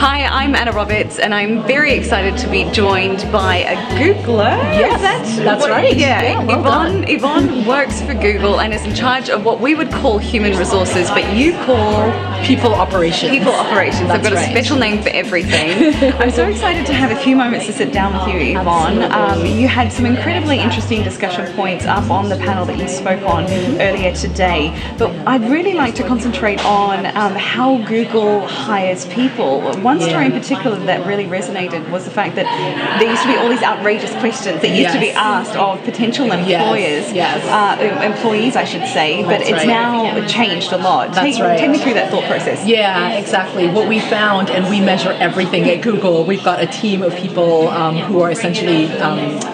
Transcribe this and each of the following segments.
Hi, I'm Anna Roberts, and I'm very excited to be joined by a Googler. Yes, that's right. Yeah, well Yvonne works for Google and is in charge of what we would call human resources, but you call people operations. People operations. I've got a special name for everything. I'm so excited to have a few moments to sit down with you, Yvonne. You had some incredibly interesting discussion points up on the panel that you spoke on earlier today, but I'd really like to concentrate on how Google hires people. One story in particular that really resonated was the fact that there used to be all these outrageous questions that used to be asked of potential employers, employees I should say, but it's now changed a lot. Take me through that thought process. Yeah, exactly. What we found, and we measure everything at Google, we've got a team of people who are essentially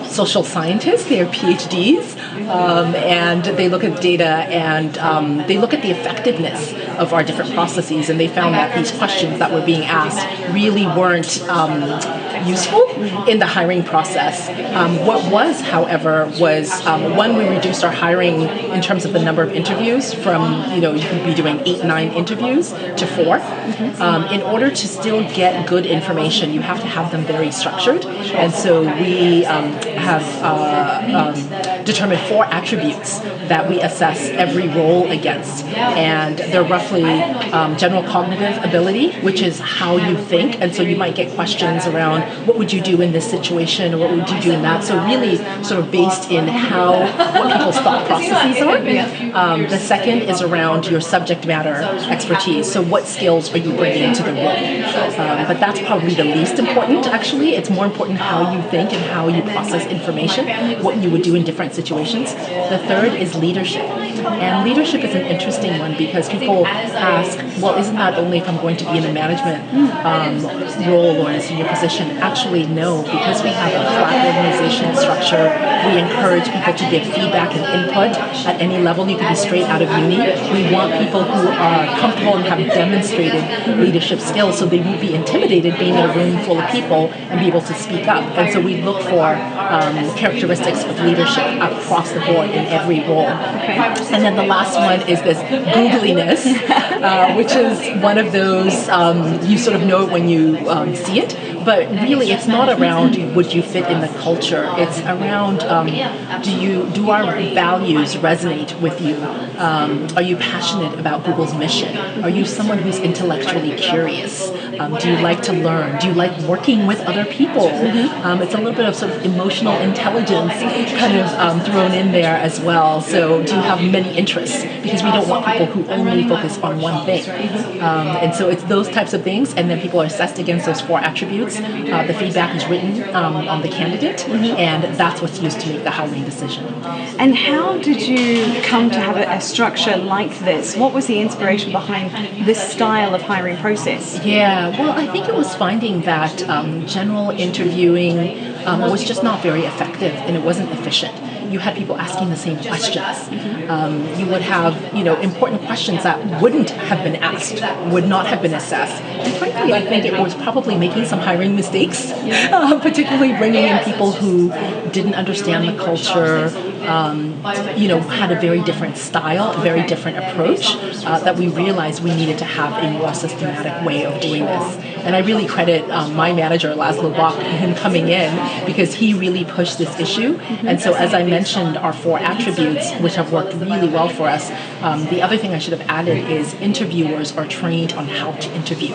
social scientists. They're PhDs, and they look at data and they look at the effectiveness of our different processes, and they found that these questions that were being asked really weren't useful in the hiring process. What was, however, was one, we reduced our hiring in terms of the number of interviews from, you could be doing 8, 9 interviews to 4. In order to still get good information, you have to have them very structured, and so we have determined 4 attributes that we assess every role against, and they're roughly general cognitive ability, which is how you think, and so you might get questions around what would you do in this situation, or what would you do in that, so really sort of based in what people's thought processes are. The second is around your subject matter expertise, so what skills are you bringing to the role, but that's probably the least important. Actually, it's more important how you think and how you process information, what you would do in different situations. The third is leadership, and leadership is an interesting one because people ask, well, isn't that only if I'm going to be in a management role or in a senior position? Actually, no, because we have a flat organizational structure, we encourage people to give feedback and input at any level. You can be straight out of uni. We want people who are comfortable and have demonstrated leadership skills, so they won't be intimidated being in a room full of people and be able to speak up. And so we look for characteristics of leadership across the board in every role. And then the last one is this googliness, which is one of those, you sort of know it when you see it, but really it's not around would you fit in the culture. It's around do our values resonate with you? Are you passionate about Google's mission? Are you someone who's intellectually curious? Do you like to learn? Do you like working with other people? It's a little bit of sort of emotional intelligence kind of thrown in there as well. So do you have many interests? Because we don't want people who only focus on one thing. And so it's those types of things, and then people are assessed against those 4 attributes. The feedback is written on the candidate, and that's what's used to make the hiring decision. And how did you come to have a structure like this? What was the inspiration behind this style of hiring process? Yeah, well, I think it was finding that general interviewing was just not very effective, and it wasn't efficient. You had people asking the same questions. You would have, important questions that wouldn't have been asked, would not have been assessed. And frankly, I think it was probably making some hiring mistakes, particularly bringing in people who didn't understand the culture, had a very different style, a very different approach, that we realized we needed to have a more systematic way of doing this. And I really credit my manager, Laszlo Bach, him coming in, because he really pushed this issue. And so as I mentioned, our 4 attributes, which have worked really well for us, the other thing I should have added is interviewers are trained on how to interview.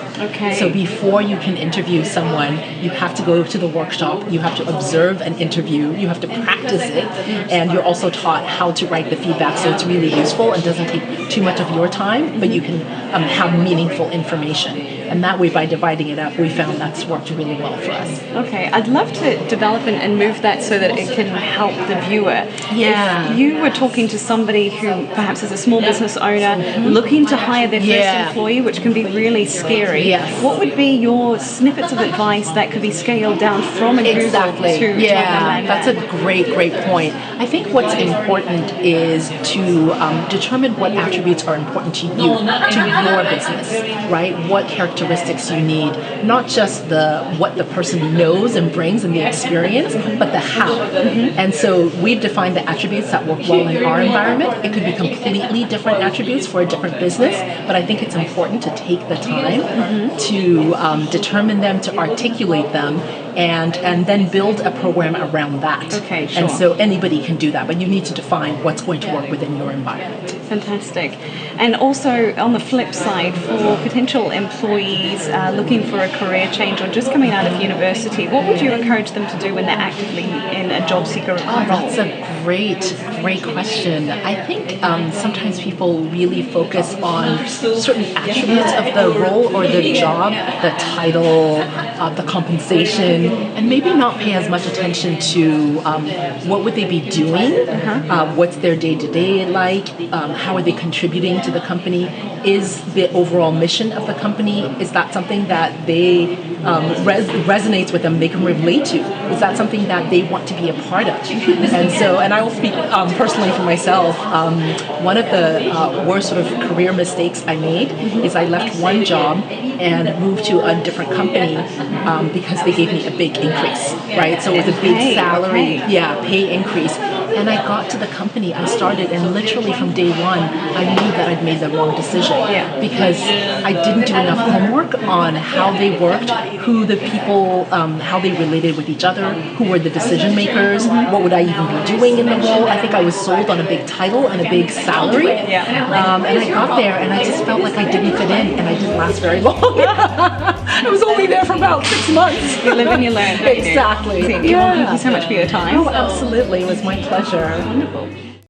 So before you can interview someone, you have to go to the workshop, you have to observe an interview, you have to practice it, and you're also taught how to write the feedback, so it's really useful and doesn't take too much of your time, but you can have meaningful information. And that way, by dividing it up, we found that's worked really well for us. Okay, I'd love to develop and move that so that it can help the viewer. Yeah. If you were talking to somebody who perhaps is a small business owner looking to hire their first employee, which can be really scary, what would be your snippets of advice that could be scaled down from a Google to that's a great point. I think what's important is to determine what attributes are important to you, to your business, right? What characteristics characteristics you need, not just what the person knows and brings and the experience, but the how. And so we've defined the attributes that work well in our environment. It could be completely different attributes for a different business, but I think it's important to take the time to determine them, to articulate them, and then build a program around that. Okay, sure. And so anybody can do that, but you need to define what's going to work within your environment. Fantastic. And also on the flip side, for potential employees looking for a career change or just coming out of university, what would you encourage them to do when they're actively in a job seeker role? That's a great question. I think sometimes people really focus on certain attributes of the role or the job, the title, the compensation, and maybe not pay as much attention to what would they be doing, what's their day-to-day like, how are they contributing to the company, is the overall mission of the company, is that something that they resonates with them, they can relate to, is that something that they want to be a part of? And I will speak personally for myself. One of the worst sort of career mistakes I made is I left one job and moved to a different company because they gave me a big increase, right? So it was a big salary, pay increase. And I got to the company, I started, and literally from day one, I knew that I'd made the wrong decision because I didn't do enough homework on how they worked, who the people, how they related with each other, who were the decision makers, what would I even be doing in the role. I think I was sold on a big title and a big salary. And I got there and I just felt like I didn't fit in and I didn't last very long. I was only there for about 6 months. You live and you learn. Exactly. Thank you so much for your time. Oh, absolutely. It was my pleasure. Wonderful.